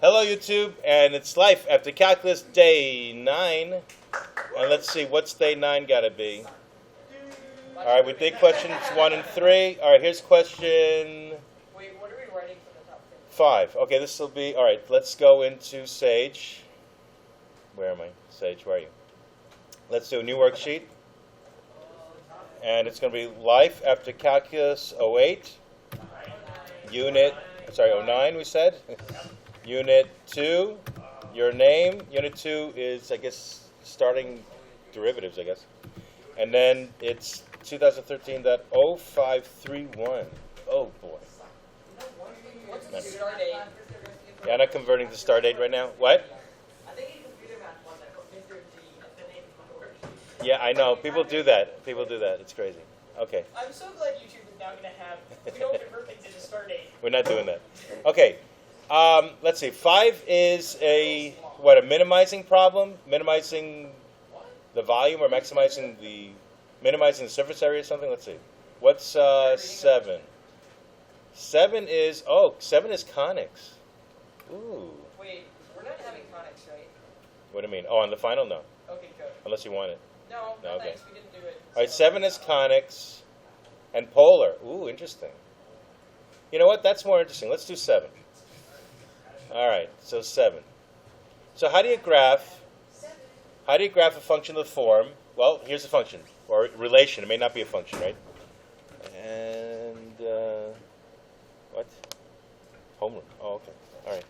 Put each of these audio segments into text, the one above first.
Hello, YouTube, and it's life after calculus day 9. And let's see, what's day 9 got to be? All right, we did questions 1 and 3. All right, here's question... Wait, what are we writing for the top 5. Okay, this will be... All right, let's go into Sage. Where am I? Sage, where are you? Let's do a new worksheet. And it's going to be life after calculus 08. Unit... Sorry, 09 we said. Unit 2, your name. Unit 2 is, I guess, starting derivatives, I guess. And then it's 2013.0531. Oh, boy. What's the start date? Yeah, I'm not converting the start date right now. What? I think in computer math one that entered the name of the worksheet. Yeah, I know. People do that. People do that. It's crazy. Okay. I'm so glad YouTube is now going to have, we don't convert things into start date. We're not doing that. Okay. Let's see. 5 is a minimizing problem? Minimizing the volume or minimizing the surface area or something? Let's see. What's 7? 7 is conics. Ooh. Wait, we're not having conics, right? What do you mean? Oh, on the final? No. Okay, good. Unless you want it. No, Okay. thanks, we didn't do it. All right, 7 is conics and polar. Ooh, interesting. You know what? That's more interesting. Let's do 7. All right, so 7. So how do you graph a function of the form? Well, here's a function, or relation. It may not be a function, right? And, what? Homework. Oh, okay. All right.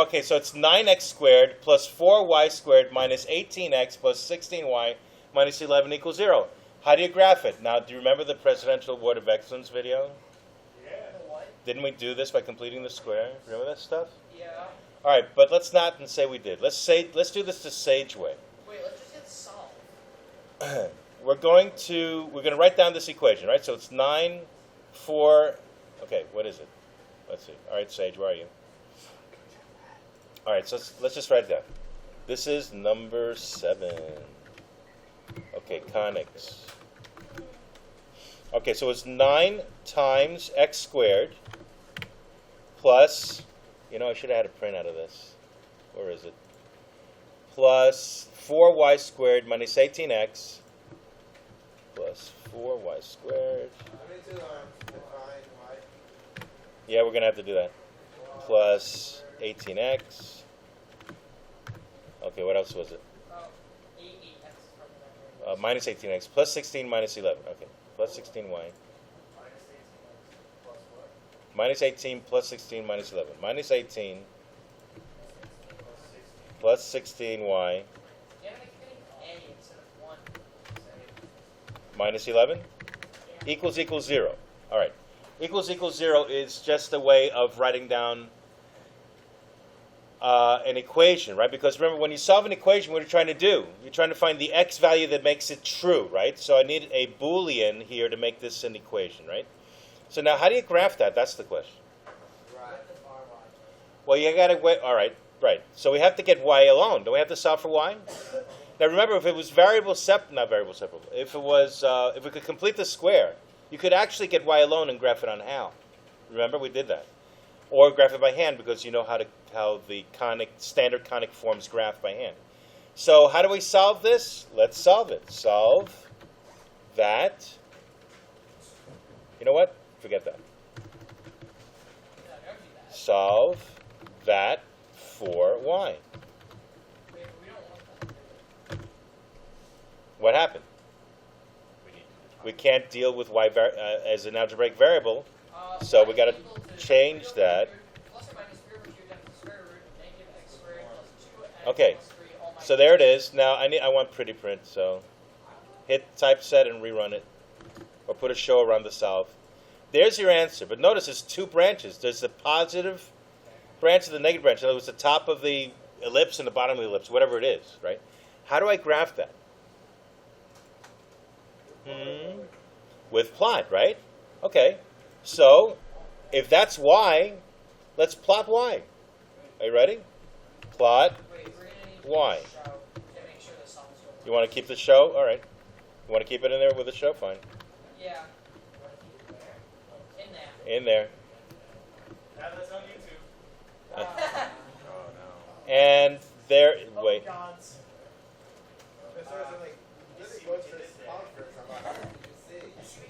Okay, so it's 9x squared plus 4y squared minus 18x plus 16y minus 11 equals 0. How do you graph it? Now, do you remember the Presidential Award of Excellence video? Didn't we do this by completing the square? Remember that stuff? Yeah. All right, but let's not say we did. Let's do this the Sage way. Wait, let's just hit solve. We're going to write down this equation, right? So it's 9, 4. Okay, what is it? Let's see. All right, Sage, where are you? All right, so let's just write it down. This is number 7. Okay, conics. Okay, so it's 9 times x squared plus, I should have had a print out of this. Where is it? Plus 4y squared minus 18x plus 4y squared. Yeah, we're going to have to do that. Plus 18x. Okay, what else was it? Minus 18x plus 16 minus 11. Okay, plus 16y. Minus 18 plus 16 minus 11. Minus 18 plus 16y minus 11 equals 0. All right. Equals 0 is just a way of writing down an equation, right? Because remember, when you solve an equation, what are you trying to do? You're trying to find the x value that makes it true, right? So I need a Boolean here to make this an equation, right? So now, how do you graph that? That's the question. Well, you got to wait. All right, right. So we have to get y alone. Don't we have to solve for y? Now remember, if it was not variable separable. If it was, if we could complete the square, you could actually get y alone and graph it on HAL. Remember, we did that. Or graph it by hand because you know how the standard conic forms graph by hand. So how do we solve this? Let's solve it. Solve that. You know what? Forget that. Solve that for y. What happened? We can't deal with y as an algebraic variable, so we got to change that. Okay, so there it is. Now I want pretty print, so hit typeset and rerun it, or put a show around the solve. There's your answer, but notice there's 2 branches. There's the positive branch and the negative branch. In other words, the top of the ellipse and the bottom of the ellipse, whatever it is, right? How do I graph that? With plot, right? Okay, so if that's y, let's plot y. Are you ready? Plot y. You want to keep the show? All right. You want to keep it in there with the show? Fine. Yeah. In there. That's on YouTube.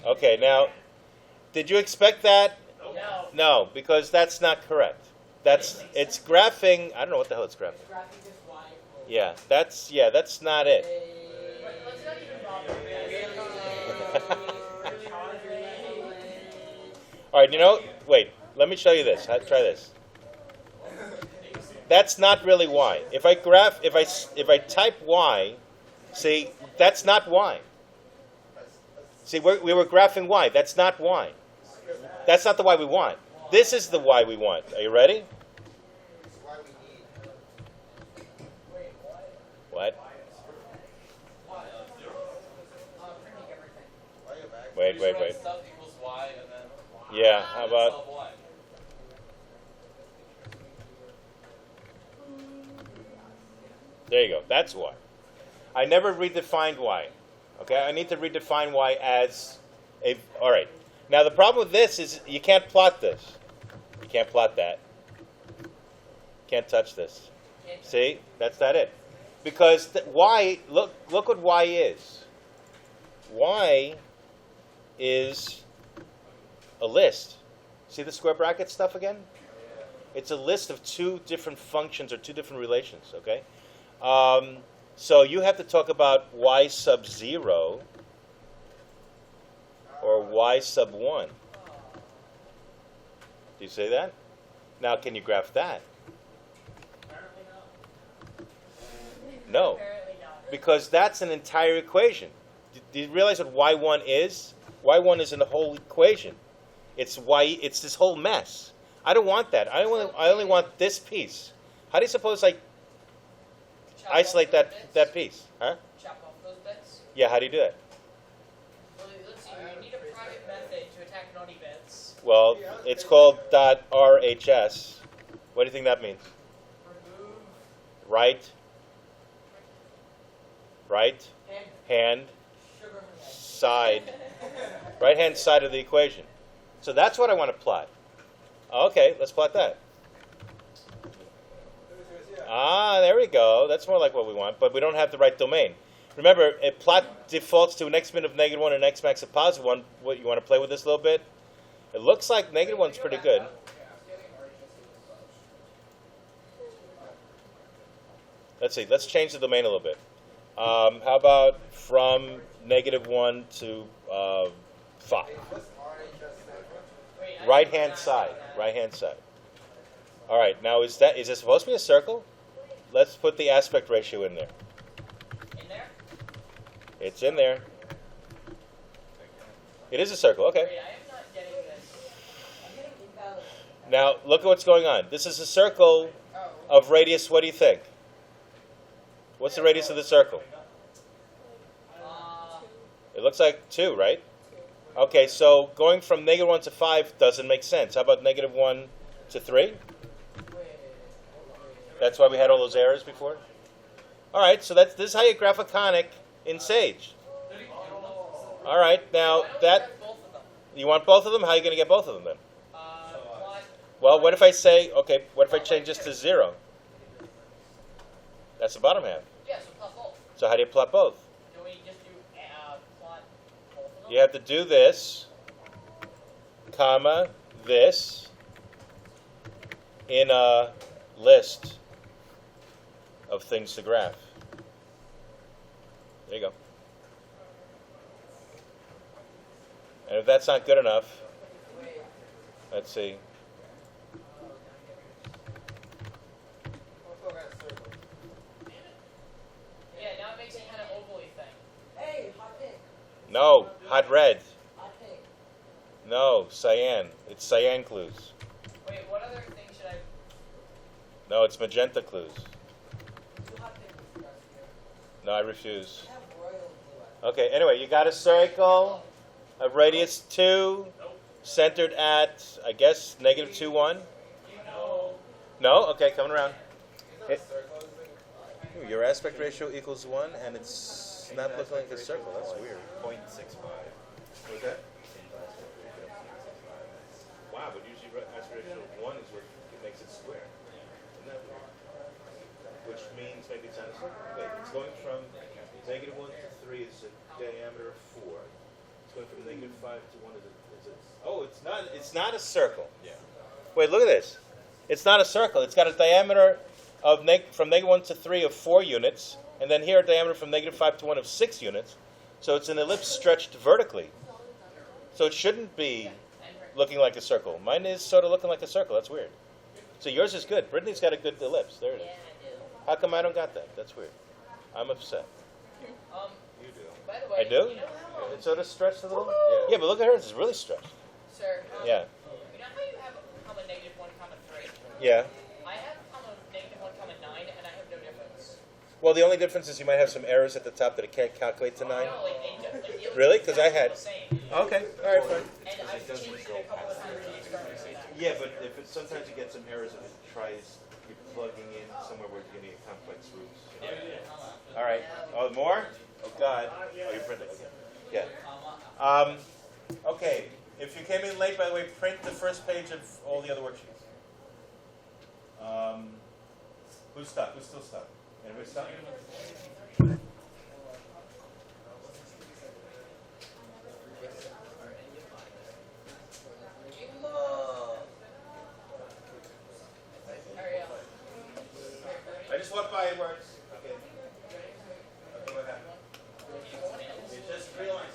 Okay, now, did you expect that? No. No, because that's not correct. It's graphing. I don't know what the hell it's graphing. Graphing just y. Yeah, that's not it. Let's not even bother. All right, wait. Let me show you this. Try this. That's not really y. If I type y, see, that's not y. See, we were graphing y. That's not y. That's not the y we want. This is the y we want. Are you ready? What? Wait. Stuff equals y and then Yeah, how about... solve y. There you go. That's y. I never redefined y. Okay, I need to redefine y as a... All right. Now, the problem with this is you can't plot this. You can't plot that. Can't touch this. See? That's not it. Because y, look what y is. Y is a list. See the square bracket stuff again? It's a list of two different functions or two different relations, okay? So you have to talk about y sub 0 or y sub 1. Do you say that? Now, can you graph that? No, Apparently not. because that's an entire equation. Do you realize what y1 is? Y1 is in the whole equation. It's this whole mess. I don't want that. I only want this piece. How do you suppose I Chop isolate off those bits? that piece? Huh? Chop off those bits. Yeah, how do you do that? Well, let's see. We need a private method to attack naughty bits. Well, it's called .rhs. What do you think that means? Remove Right, hand hand, sugar. side, right-hand side of the equation. So that's what I want to plot. Okay, let's plot that. Ah, there we go. That's more like what we want, but we don't have the right domain. Remember, a plot defaults to an x-min of -1 and x-max of +1. What, you want to play with this a little bit? It looks like -1's pretty good. Let's see. Let's change the domain a little bit. How about from -1 to 5? Right-hand side. Right-hand side. All right. Now, is it supposed to be a circle? Let's put the aspect ratio in there. In there? It's in there. It is a circle. Okay. Wait, I am not getting this. I'm getting invalid. Now, look at what's going on. This is a circle Oh. of radius. What do you think? What's the radius of the circle? It looks like 2, right? Okay, so going from -1 to 5 doesn't make sense. How about -1 to 3? That's why we had all those errors before? All right, so this is how you graph a conic in Sage. All right, now that... Both of them. You want both of them? How are you going to get both of them then? Plot. Well, what if I say, okay, what if I change this to 0? That's the bottom half. Yeah, so plot both. So how do you plot both? Do we just do plot both of them? You have to do this, comma, this, in a list of things to graph. There you go. And if that's not good enough, let's see. Yeah, now it makes a kind of oval-y thing. Hey, hot pink. No, hot red. Hot pink. No, cyan. It's cyan clues. Wait, what other thing should I... No, it's magenta clues. Hot pink is the best here. No, I refuse. I have royal blue. Okay, anyway, you got a circle of radius 2, centered at, I guess, -2, 1. No. No? Okay, coming around. Ooh, your aspect ratio equals 1, and it's not looking like a circle. That's weird. 0.65. What was that? Wow, but usually aspect ratio 1 is what makes it square. Isn't that weird? Which means maybe it's not a circle. Wait, it's going from -1 to 3 is a diameter of 4. It's going from -5 to 1. Is it? Oh, it's not a circle. Yeah. Wait, look at this. It's not a circle. It's got a diameter of from -1 to 3 of 4 units, and then here a diameter from -5 to 1 of 6 units. So it's an ellipse stretched vertically. So it shouldn't be looking like a circle. Mine is sort of looking like a circle. That's weird. So yours is good. Brittany's got a good ellipse. There it is. How come I don't got that? That's weird. I'm upset. You do. By the way, I do? You know how, It's sort of stretched a little? Yeah. Yeah, but look at hers. It's really stretched. sir, Yeah. you know how you have comma -1, comma 3? Yeah. I have comma -1, comma 9, and I have no difference. Well, the only difference is you might have some errors at the top that it can't calculate to 9. No, like Really? 'Cause I had- the same. Okay. All right, fine. And I've changed it a couple of times in the experiments. Yeah, but if it's, sometimes you get some errors if it tries you're plugging in somewhere where you're getting complex roots. All right. Oh, more? Oh, God. Oh, you're printing. Okay. Yeah. Okay. If you came in late, by the way, print the first page of all the other worksheets. Who's stuck? Who's still stuck? Anybody stuck? I just walked by and works. Okay. Okay, what happened? It's just 3 lines.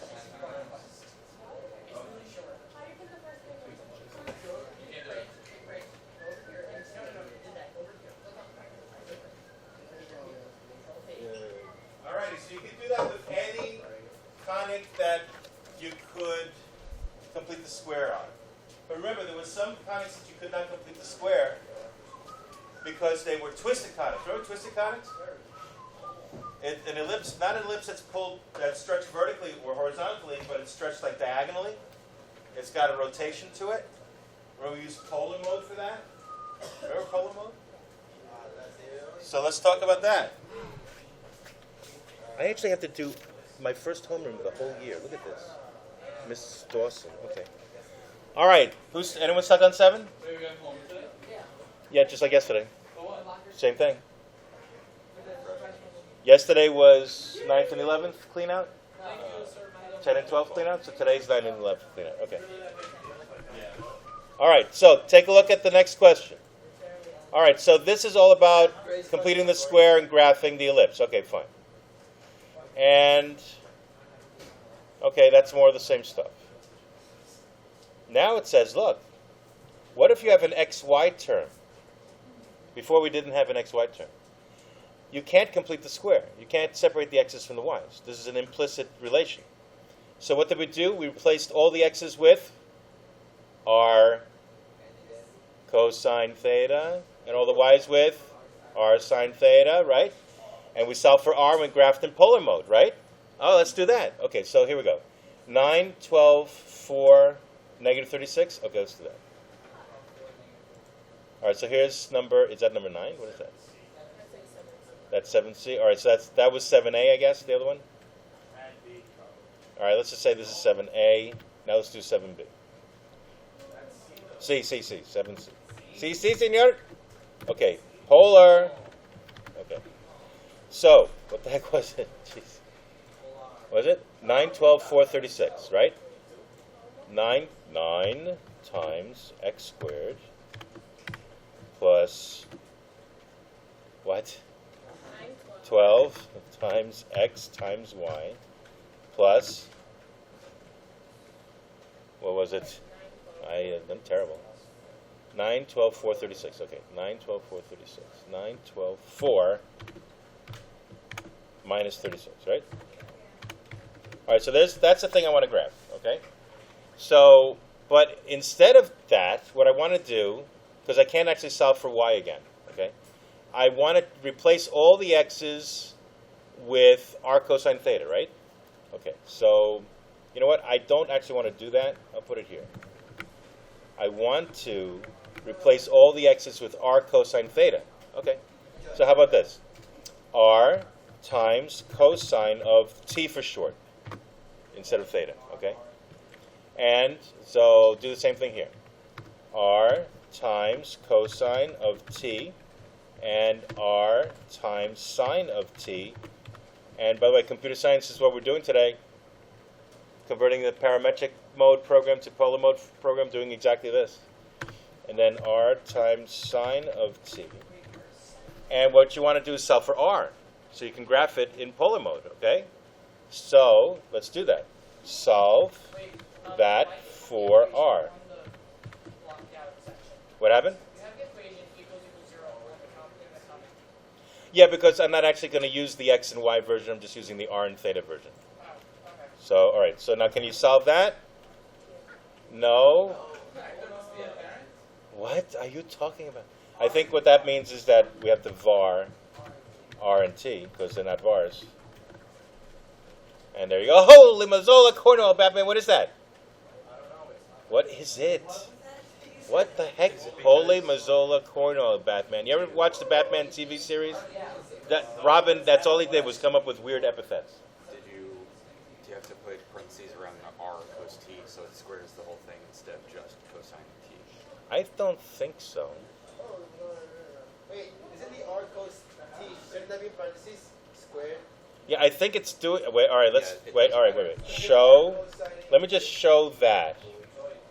Alrighty, so you can do that with any conic that you could complete the square on. But remember, there were some conics that you could not complete the square because they were twisted conics. Remember twisted conics? An ellipse, not an ellipse that's stretched vertically or horizontally, but it's stretched like diagonally. It's got a rotation to it. Remember we used polar mode for that? Remember polar mode? So let's talk about that. I actually have to do my first homeroom the whole year. Look at this. Mrs. Dawson. Okay. All right. Anyone stuck on 7? Wait, we got home today? Yeah, just like yesterday. For what? Same thing. Yesterday was 9th and 11th clean out. 10 and 12 clean out. So today's 9 and 11th clean out. Okay. All right. So take a look at the next question. All right. So this is all about completing the square and graphing the ellipse. Okay, fine. And, okay, that's more of the same stuff. Now it says, look, what if you have an xy term? Before we didn't have an xy term. You can't complete the square. You can't separate the x's from the y's. This is an implicit relation. So what did we do? We replaced all the x's with r cosine theta, and all the y's with r sine theta, right? And we solved for r and we graphed in polar mode, right? Oh, let's do that. Okay, so here we go. 9, 12, 4, -36. Okay, let's do that. All right, so here's number, is that number 9? What is that? That's 7C. All right, so that was 7A, I guess, the other one? All right, let's just say this is 7A. Now let's do 7B. C, 7C. C, senor? Okay, polar. Okay. So, what the heck was it? Jeez. Was it? 9, 12, 4, 36, right? 9 times x squared plus what? 12 times x times y plus, what was it? I'm terrible. 9, 12, 4, 36. Okay, 9, 12, 4, 36. 9, 12, 4 minus 36, right? All right, so that's the thing I want to graph, okay? So, but instead of that, what I want to do, because I can't actually solve for y again, okay? I want to replace all the x's with r cosine theta, right? Okay, so you know what? I don't actually want to do that. I'll put it here. I want to replace all the x's with r cosine theta. Okay, so how about this? R times cosine of t for short instead of theta, okay? And so do the same thing here. R times cosine of t and r times sine of t. And by the way, computer science is what we're doing today. converting the parametric mode program to polar mode program, doing exactly this. And then r times sine of t. And what you want to do is solve for r. So you can graph it in polar mode, okay? So let's do that. Solve that for r. What happened? Yeah, because I'm not actually going to use the x and y version. I'm just using the r and theta version. So, all right. So now can you solve that? No. What are you talking about? I think what that means is that we have to var r and t, because they're not vars. And there you go. Holy Mazzola Cornwall, Batman. What is that? What is it? What the heck? Holy Mazzola Cornwall, Batman. You ever watch the Batman TV series? That Robin, that's all he did was come up with weird epithets. Do you have to put parentheses around the r cos t so it squares the whole thing instead of just cosine t? I don't think so. Oh, no. Wait, isn't the r cos t, shouldn't that be parentheses squared? Yeah, I think it's doing. Wait, all right. Let's Yeah, wait. All right, wait. Show. Let me just show that.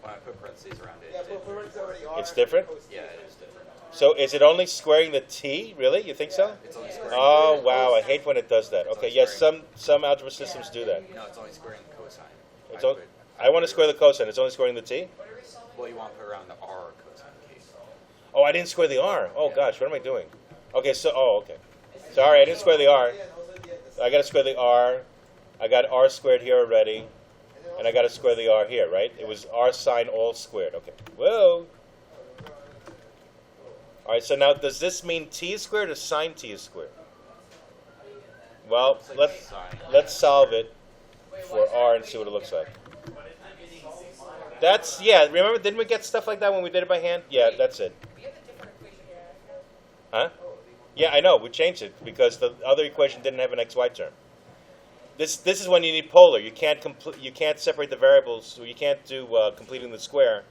When I put parentheses around it, Yeah, but parentheses already r. It's different? cos t. yeah, it is different. So is it only squaring the t? Really? You think so? It's only squaring. Oh wow! I hate when it does that. Okay. Yes, some algebra systems do that. No, it's only squaring cosine. It's I want to square the cosine. It's only squaring the t. Well, you want to put around the r cosine case. Oh, I didn't square the r. Oh gosh, what am I doing? Okay. So okay. Sorry, I didn't square the r. Yeah, and also the I got to square the r. I got r squared here already, and I got to square the r here, right? It was r sine all squared. Okay. Whoa. All right. So now, does this mean t is squared or sine t is squared? Well, let's solve it for r and see what it looks like. That's Remember, didn't we get stuff like that when we did it by hand? Yeah, that's it. We have a different equation here. Huh? Yeah, I know. We changed it because the other equation didn't have an xy term. This is when you need polar. You can't separate the variables. So you can't do completing the square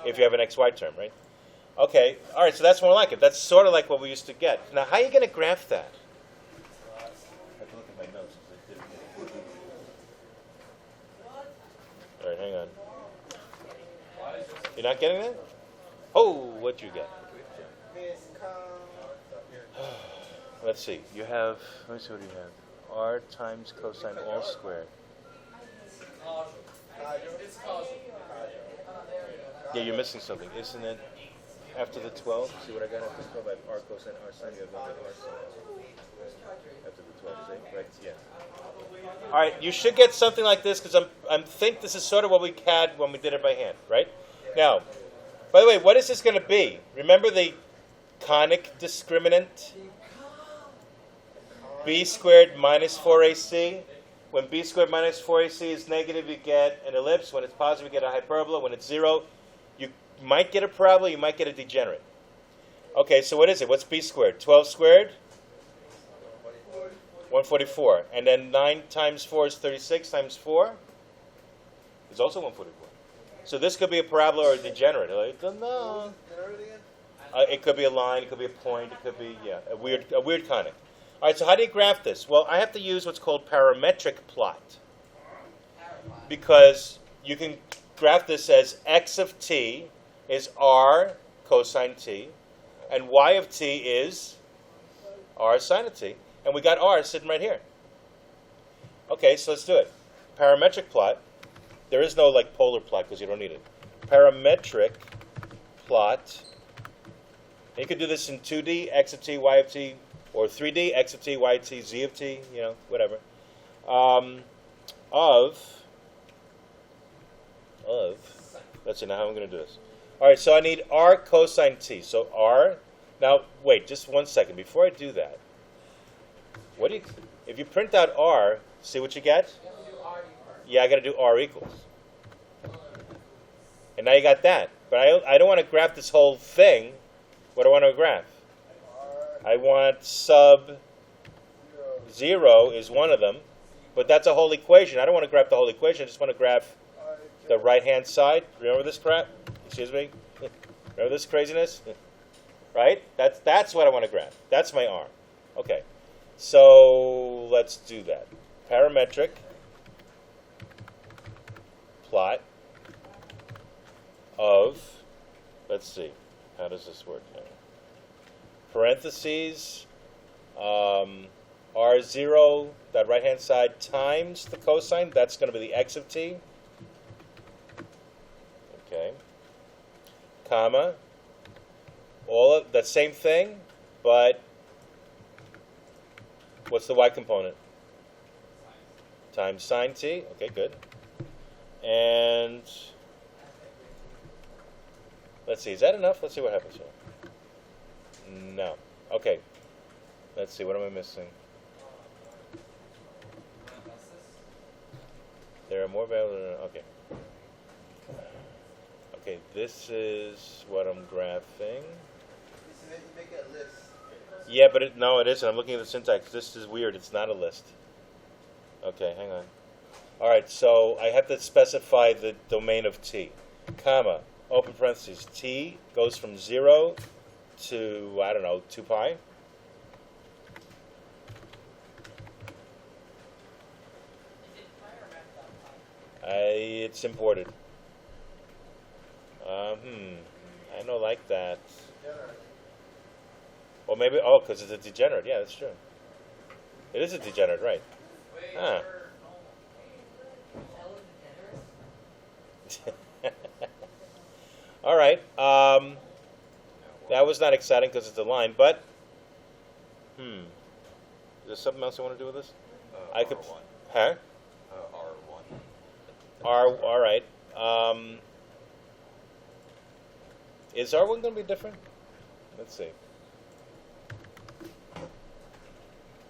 if you have an xy term, right? Okay. All right. So that's more like it. That's sort of like what we used to get. Now, how are you going to graph that? I have to look at my notes. All right. Hang on. You're not getting that? Oh, what'd you get? Let's see. You have. Let me see what you have. R times cosine all squared. It's causal. Yeah, you're missing something, isn't it? After the 12, see what I got after the 12? I have r cosine, r sine, you have only r sine. After the 12, see? Right, yeah. All right, you should get something like this because I think this is sort of what we had when we did it by hand, right? Now, by the way, what is this going to be? Remember the conic discriminant? B squared minus 4ac. When b squared minus 4ac is negative, you get an ellipse. When it's positive, you get a hyperbola. When it's 0, you might get a parabola. You might get a degenerate. Okay, so what is it? What's b squared? 12 squared? 144. And then 9 times 4 is 36 times 4 is also 144. So this could be a parabola or a degenerate. I don't know. It could be a line. It could be a point. It could be, a weird conic. All right, so how do you graph this? Well, I have to use what's called parametric plot because you can graph this as x of t is r cosine t, and y of t is r sine of t. And we got r sitting right here. Okay, so let's do it. Parametric plot. There is no like polar plot because you don't need it. Parametric plot. And you could do this in 2D, x of t, y of t, or 3D, x of t, y of t, z of t, whatever. Let's see now how I'm going to do this. All right, so I need r cosine t. So r. Now wait, just 1 second before I do that. If you print out r, see what you get? Yeah, I got to do r equals. And now you got that. But I don't want to graph this whole thing. What do I want to graph? I want sub 0 is one of them. But that's a whole equation. I don't want to graph the whole equation. I just want to graph the right-hand side. Remember this crap? Excuse me? Remember this craziness? Right? That's what I want to graph. That's my r. Okay. So let's do that. Parametric plot of, let's see, how does this work now? Parentheses, R0, that right-hand side, times the cosine. That's going to be the x of t. Okay. Comma. All of that same thing, but what's the y component? Times sine t. Okay, good. And let's see, is that enough? Let's see what happens here. No. Okay. Let's see, what am I missing? There are more values. Okay. Okay, this is what I'm graphing. Make a list. Yeah, but no, it isn't. I'm looking at the syntax. This is weird. It's not a list. Okay, hang on. All right, so I have to specify the domain of t, comma, open parentheses. T goes from 0 to, I don't know, 2 pi. Is it pi or math.pi? It's imported. I don't like that. Or maybe, oh, because it's a degenerate. Yeah, that's true. It is a degenerate, right? Huh. All right. That was not exciting because it's a line, but is there something else I want to do with this? I could, R1. huh? R1. All right. Is R1 going to be different? Let's see.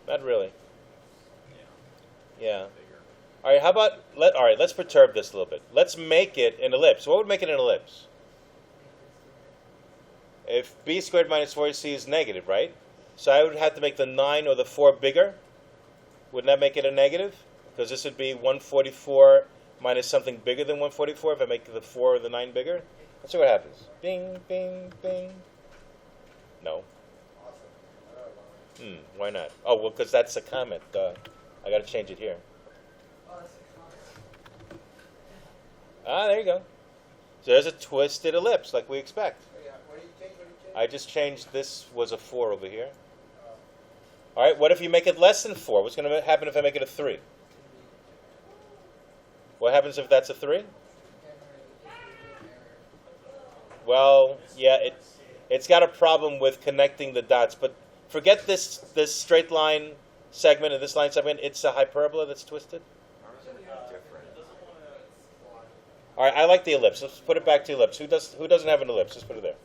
Not really. Yeah. All right. How about all right? Let's perturb this a little bit. Let's make it an ellipse. What would make it an ellipse? If b squared minus 4ac is negative, right? So I would have to make the 9 or the 4 bigger. Wouldn't that make it a negative? Because this would be 144 minus something bigger than 144 if I make the 4 or the 9 bigger. Let's see what happens. Bing, bing, bing. No. Why not? Oh, well, because that's a comment. I got to change it here. Ah, there you go. So there's a twisted ellipse, like we expect. I just changed this was a 4 over here. All right, what if you make it less than 4? What's going to happen if I make it a 3? What happens if that's a 3? Well, yeah, it's got a problem with connecting the dots, but forget this straight line segment and this line segment. It's a hyperbola that's twisted. All right, I like the ellipse. Let's put it back to ellipse. Who doesn't have an ellipse? Let's put it there.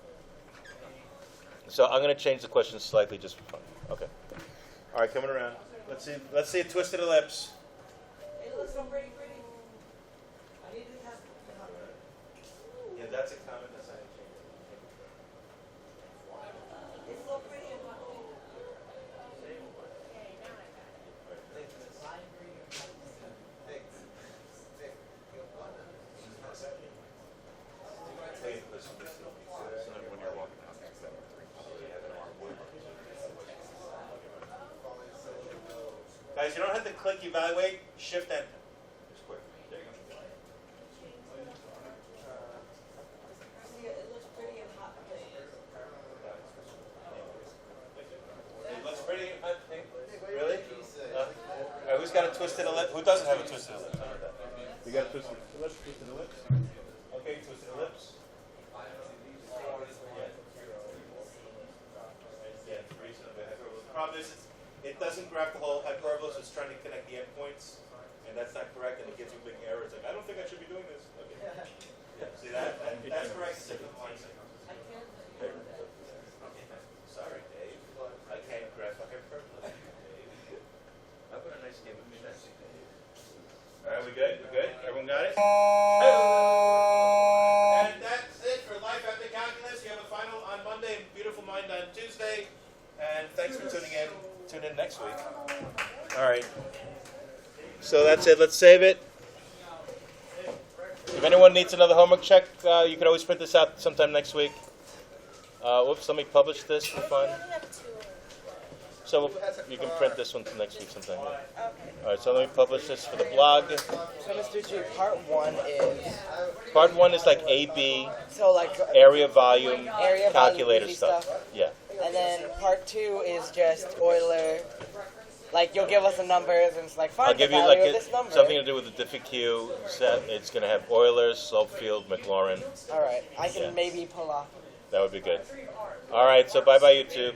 So I'm going to change the question slightly just for fun. Okay. All right, coming around. Let's see a twisted ellipse. It looks so pretty. I need to have. Yeah, that's a comment. That's not a change. It's so pretty and hot. When you're walking out, it's that Guys, you don't have to click evaluate. Shift enter. Just quick. There you go. See, it looks pretty and hot. It looks pretty. Really? Who's got a twisted ellipse? Who doesn't have a twisted ellipse? You got a twisted ellipse? Twisted ellipse? Okay, twisted ellipse. Yeah, the reason of the hyperbola. The problem is it doesn't graph the whole hyperbola, so it's trying to connect the endpoints, and that's not correct, and it gives you a big error. It's like, I don't think I should be doing this. Okay. Yeah, see that? That's correct. It's different line segment. Sorry, Dave. I can't graph a hyperbola. How about a nice game of chess? All right, we good? We good? Everyone got it? And that's it for Life After Calculus. You have a final on Monday and Beautiful Mind on Tuesday. And thanks for tuning in. Tune in next week. All right. So that's it. Let's save it. If anyone needs another homework check, you can always print this out sometime next week. Whoops, let me publish this for fun. So you can print this one next week sometime. Yeah. All right, so let me publish this for the blog. So, Mr. G, part 1 is Part 1 is like AB, so like area, volume, area, volume, calculator easy stuff. stuff. Yeah. And then part 2 is just Euler. Like you'll give us the numbers and it's like find I'll give the you value like of this number. something to do with the diffie-q set. It's going to have Euler, Slope-Field, Maclaurin. All right, I can Yeah. maybe pull off. That would be good. All right, so bye-bye, YouTube.